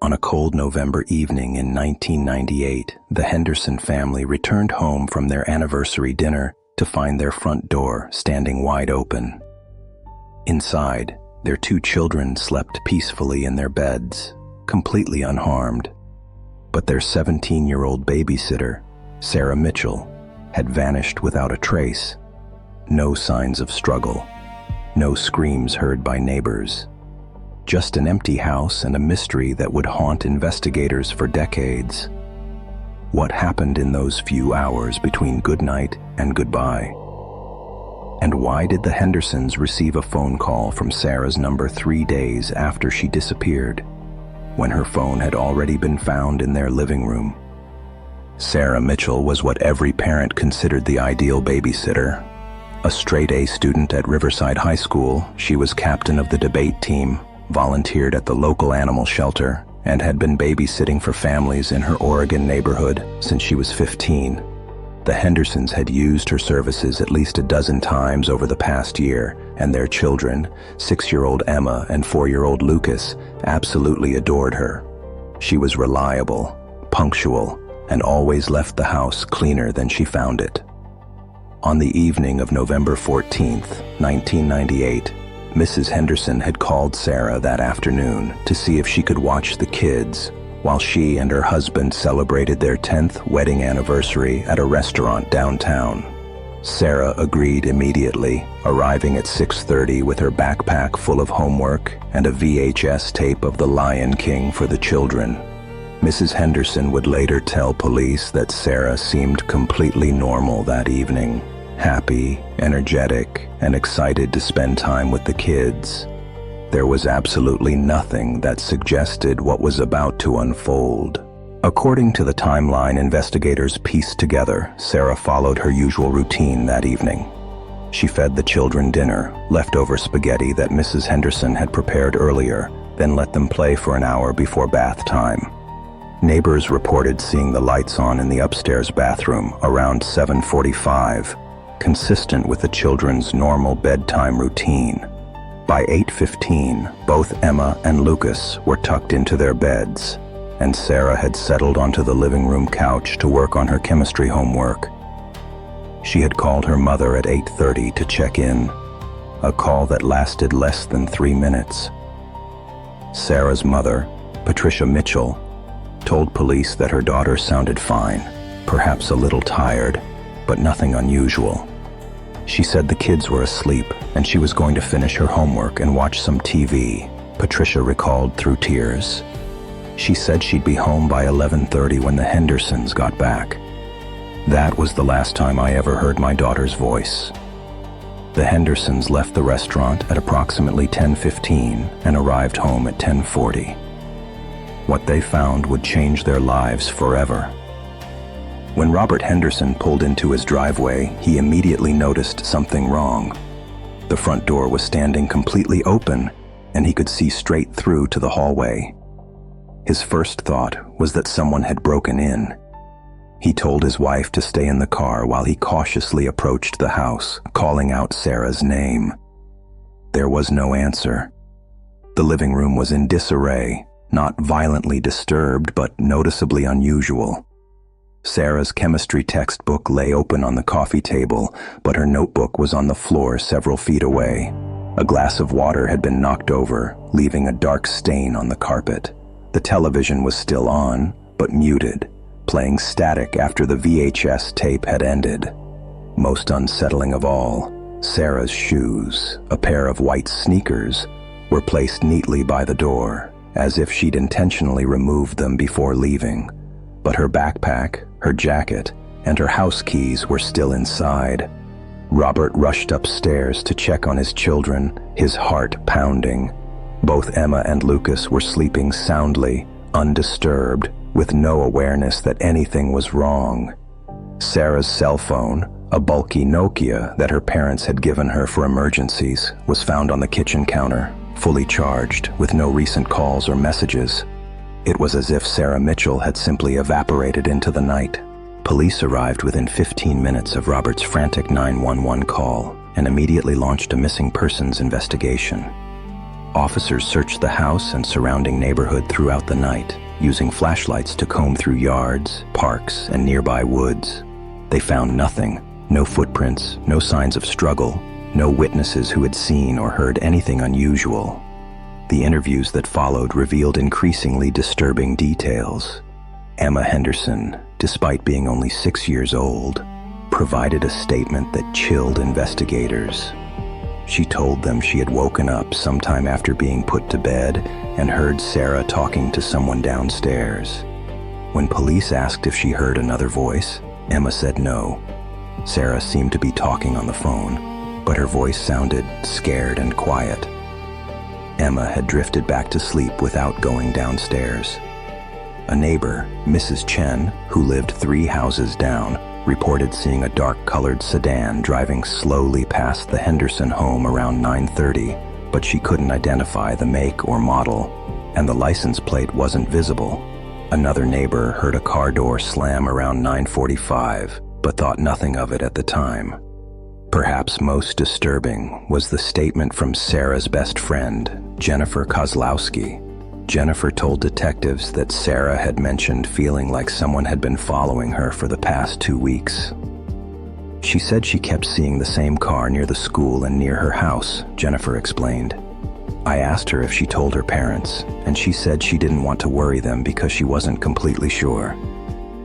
On a cold November evening in 1998, the Henderson family returned home from their anniversary dinner to find their front door standing wide open. Inside, their two children slept peacefully in their beds, completely unharmed. But their 17-year-old babysitter, Sarah Mitchell, had vanished without a trace. No signs of struggle, no screams heard by neighbors. Just an empty house and a mystery that would haunt investigators for decades. What happened in those few hours between goodnight and goodbye? And why did the Hendersons receive a phone call from Sarah's number 3 days after she disappeared, when her phone had already been found in their living room? Sarah Mitchell was what every parent considered the ideal babysitter. A straight-A student at Riverside High School, she was captain of the debate team, volunteered at the local animal shelter, and had been babysitting for families in her Oregon neighborhood since she was 15. The Hendersons had used her services at least a dozen times over the past year, and their children, 6-year-old Emma and 4-year-old Lucas, absolutely adored her. She was reliable, punctual, and always left the house cleaner than she found it. On the evening of November 14th, 1998, Mrs. Henderson had called Sarah that afternoon to see if she could watch the kids while she and her husband celebrated their 10th wedding anniversary at a restaurant downtown. Sarah agreed immediately, arriving at 6:30 with her backpack full of homework and a VHS tape of The Lion King for the children. Mrs. Henderson would later tell police that Sarah seemed completely normal that evening. Happy, energetic, and excited to spend time with the kids. There was absolutely nothing that suggested what was about to unfold. According to the timeline investigators pieced together, Sarah followed her usual routine that evening. She fed the children dinner, leftover spaghetti that Mrs. Henderson had prepared earlier, then let them play for an hour before bath time. Neighbors reported seeing the lights on in the upstairs bathroom around 7:45. Consistent with the children's normal bedtime routine. By 8:15, both Emma and Lucas were tucked into their beds, and Sarah had settled onto the living room couch to work on her chemistry homework. She had called her mother at 8:30 to check in, a call that lasted less than 3 minutes. Sarah's mother, Patricia Mitchell, told police that her daughter sounded fine, perhaps a little tired, but nothing unusual. She said the kids were asleep and she was going to finish her homework and watch some TV, Patricia recalled through tears. She said she'd be home by 11:30 when the Hendersons got back. That was the last time I ever heard my daughter's voice. The Hendersons left the restaurant at approximately 10:15 and arrived home at 10:40. What they found would change their lives forever. When Robert Henderson pulled into his driveway, he immediately noticed something wrong. The front door was standing completely open, and he could see straight through to the hallway. His first thought was that someone had broken in. He told his wife to stay in the car while he cautiously approached the house, calling out Sarah's name. There was no answer. The living room was in disarray, not violently disturbed, but noticeably unusual. Sarah's chemistry textbook lay open on the coffee table, but her notebook was on the floor several feet away. A glass of water had been knocked over, leaving a dark stain on the carpet. The television was still on, but muted, playing static after the VHS tape had ended. Most unsettling of all, Sarah's shoes, a pair of white sneakers, were placed neatly by the door, as if she'd intentionally removed them before leaving. But her backpack, her jacket, and her house keys were still inside. Robert rushed upstairs to check on his children, his heart pounding. Both Emma and Lucas were sleeping soundly, undisturbed, with no awareness that anything was wrong. Sarah's cell phone, a bulky Nokia that her parents had given her for emergencies, was found on the kitchen counter, fully charged, with no recent calls or messages. It was as if Sarah Mitchell had simply evaporated into the night. Police arrived within 15 minutes of Robert's frantic 911 call and immediately launched a missing persons investigation. Officers searched the house and surrounding neighborhood throughout the night, using flashlights to comb through yards, parks, and nearby woods. They found nothing. No footprints, no signs of struggle, no witnesses who had seen or heard anything unusual. The interviews that followed revealed increasingly disturbing details. Emma Henderson, despite being only 6 years old, provided a statement that chilled investigators. She told them she had woken up sometime after being put to bed and heard Sarah talking to someone downstairs. When police asked if she heard another voice, Emma said no. Sarah seemed to be talking on the phone, but her voice sounded scared and quiet. Emma had drifted back to sleep without going downstairs. A neighbor, Mrs. Chen, who lived 3 houses down, reported seeing a dark-colored sedan driving slowly past the Henderson home around 9:30, but she couldn't identify the make or model, and the license plate wasn't visible. Another neighbor heard a car door slam around 9:45, but thought nothing of it at the time. Perhaps most disturbing was the statement from Sarah's best friend, Jennifer Kozlowski. Jennifer told detectives that Sarah had mentioned feeling like someone had been following her for the past 2 weeks. She said she kept seeing the same car near the school and near her house, Jennifer explained. I asked her if she told her parents, and she said she didn't want to worry them because she wasn't completely sure.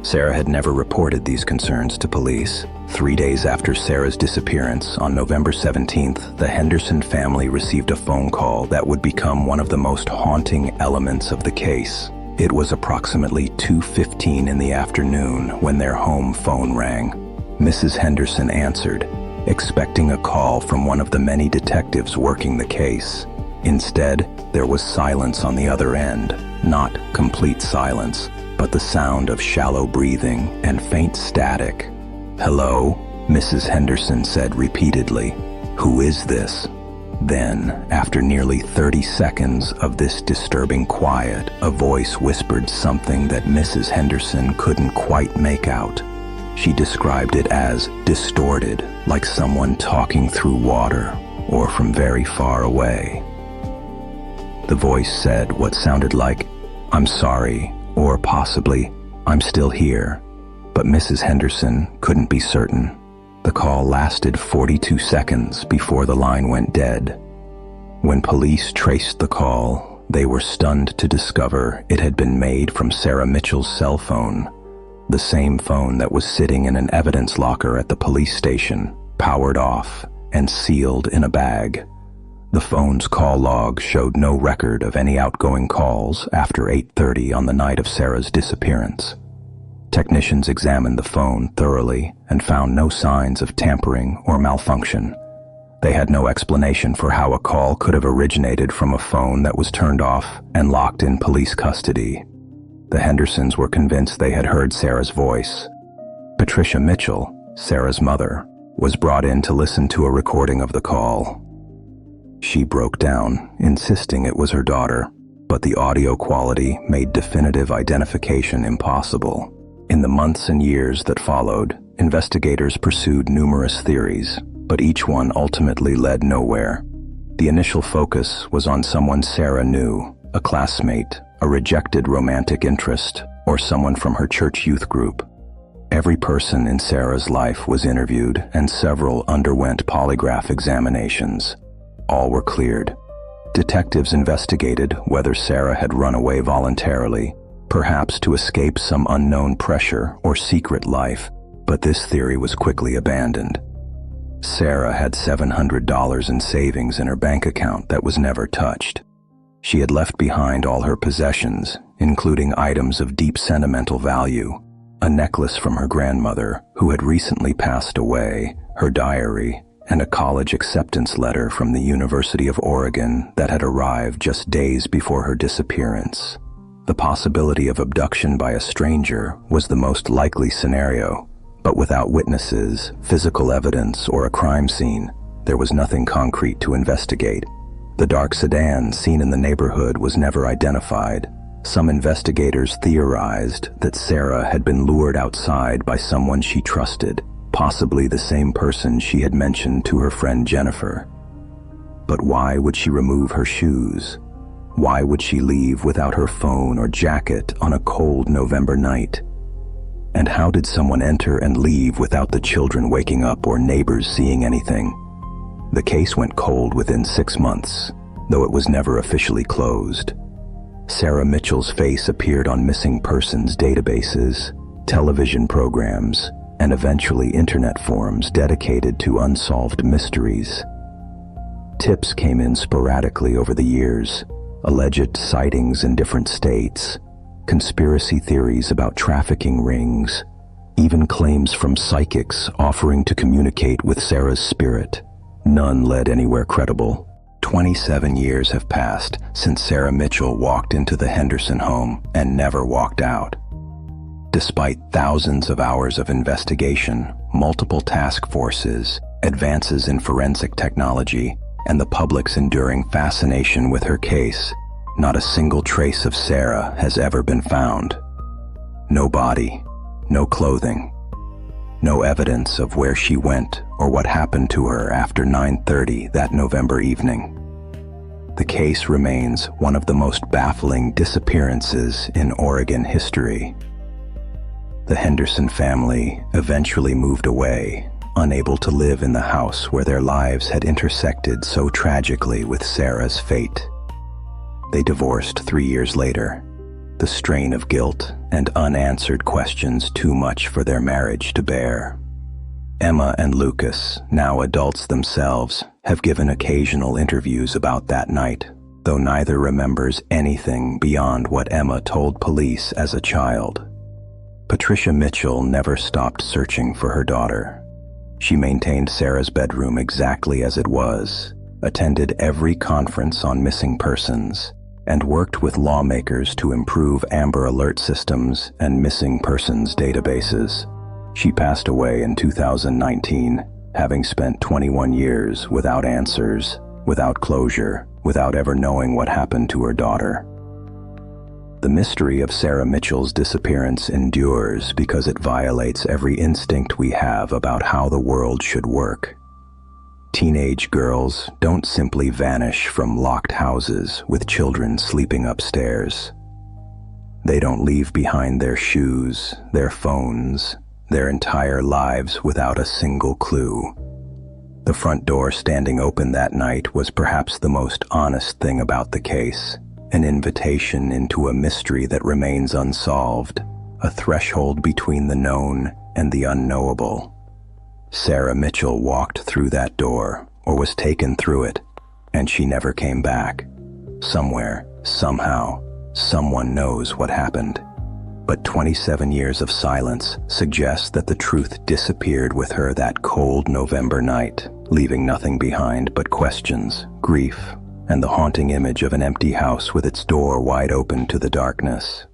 Sarah had never reported these concerns to police. 3 days after Sarah's disappearance, on November 17th, the Henderson family received a phone call that would become one of the most haunting elements of the case. It was approximately 2:15 in the afternoon when their home phone rang. Mrs. Henderson answered, expecting a call from one of the many detectives working the case. Instead, there was silence on the other end. Not complete silence, but the sound of shallow breathing and faint static. Hello, Mrs. Henderson said repeatedly. Who is this? Then, after nearly 30 seconds of this disturbing quiet, a voice whispered something that Mrs. Henderson couldn't quite make out. She described it as distorted, like someone talking through water or from very far away. The voice said what sounded like, "I'm sorry," or possibly, "I'm still here," but Mrs. Henderson couldn't be certain. The call lasted 42 seconds before the line went dead. When police traced the call, they were stunned to discover it had been made from Sarah Mitchell's cell phone, the same phone that was sitting in an evidence locker at the police station, powered off and sealed in a bag. The phone's call log showed no record of any outgoing calls after 8:30 on the night of Sarah's disappearance. Technicians examined the phone thoroughly and found no signs of tampering or malfunction. They had no explanation for how a call could have originated from a phone that was turned off and locked in police custody. The Hendersons were convinced they had heard Sarah's voice. Patricia Mitchell, Sarah's mother, was brought in to listen to a recording of the call. She broke down, insisting it was her daughter, but the audio quality made definitive identification impossible. In the months and years that followed, investigators pursued numerous theories, but each one ultimately led nowhere. The initial focus was on someone Sarah knew, a classmate, a rejected romantic interest, or someone from her church youth group. Every person in Sarah's life was interviewed, and several underwent polygraph examinations. All were cleared. Detectives investigated whether Sarah had run away voluntarily, perhaps to escape some unknown pressure or secret life, but this theory was quickly abandoned. Sarah had $700 in savings in her bank account that was never touched. She had left behind all her possessions, including items of deep sentimental value, a necklace from her grandmother, who had recently passed away, her diary, and a college acceptance letter from the University of Oregon that had arrived just days before her disappearance. The possibility of abduction by a stranger was the most likely scenario, but without witnesses, physical evidence, or a crime scene, there was nothing concrete to investigate. The dark sedan seen in the neighborhood was never identified. Some investigators theorized that Sarah had been lured outside by someone she trusted, possibly the same person she had mentioned to her friend Jennifer. But why would she remove her shoes? Why would she leave without her phone or jacket on a cold November night? And how did someone enter and leave without the children waking up or neighbors seeing anything? The case went cold within 6 months, though it was never officially closed. Sarah Mitchell's face appeared on missing persons databases, television programs, and eventually internet forums dedicated to unsolved mysteries. Tips came in sporadically over the years, alleged sightings in different states, conspiracy theories about trafficking rings, even claims from psychics offering to communicate with Sarah's spirit. None led anywhere credible. 27 years have passed since Sarah Mitchell walked into the Henderson home and never walked out. Despite thousands of hours of investigation, multiple task forces, advances in forensic technology, and the public's enduring fascination with her case, not a single trace of Sarah has ever been found. No body, no clothing, no evidence of where she went or what happened to her after 9:30 that November evening. The case remains one of the most baffling disappearances in Oregon history. The Henderson family eventually moved away, unable to live in the house where their lives had intersected so tragically with Sarah's fate. They divorced 3 years later, the strain of guilt and unanswered questions too much for their marriage to bear. Emma and Lucas, now adults themselves, have given occasional interviews about that night, though neither remembers anything beyond what Emma told police as a child. Patricia Mitchell never stopped searching for her daughter. She maintained Sarah's bedroom exactly as it was, attended every conference on missing persons, and worked with lawmakers to improve Amber Alert systems and missing persons databases. She passed away in 2019, having spent 21 years without answers, without closure, without ever knowing what happened to her daughter. The mystery of Sarah Mitchell's disappearance endures because it violates every instinct we have about how the world should work. Teenage girls don't simply vanish from locked houses with children sleeping upstairs. They don't leave behind their shoes, their phones, their entire lives without a single clue. The front door standing open that night was perhaps the most honest thing about the case, an invitation into a mystery that remains unsolved, a threshold between the known and the unknowable. Sarah Mitchell walked through that door, or was taken through it, and she never came back. Somewhere, somehow, someone knows what happened. But 27 years of silence suggest that the truth disappeared with her that cold November night, leaving nothing behind but questions, grief, and the haunting image of an empty house with its door wide open to the darkness.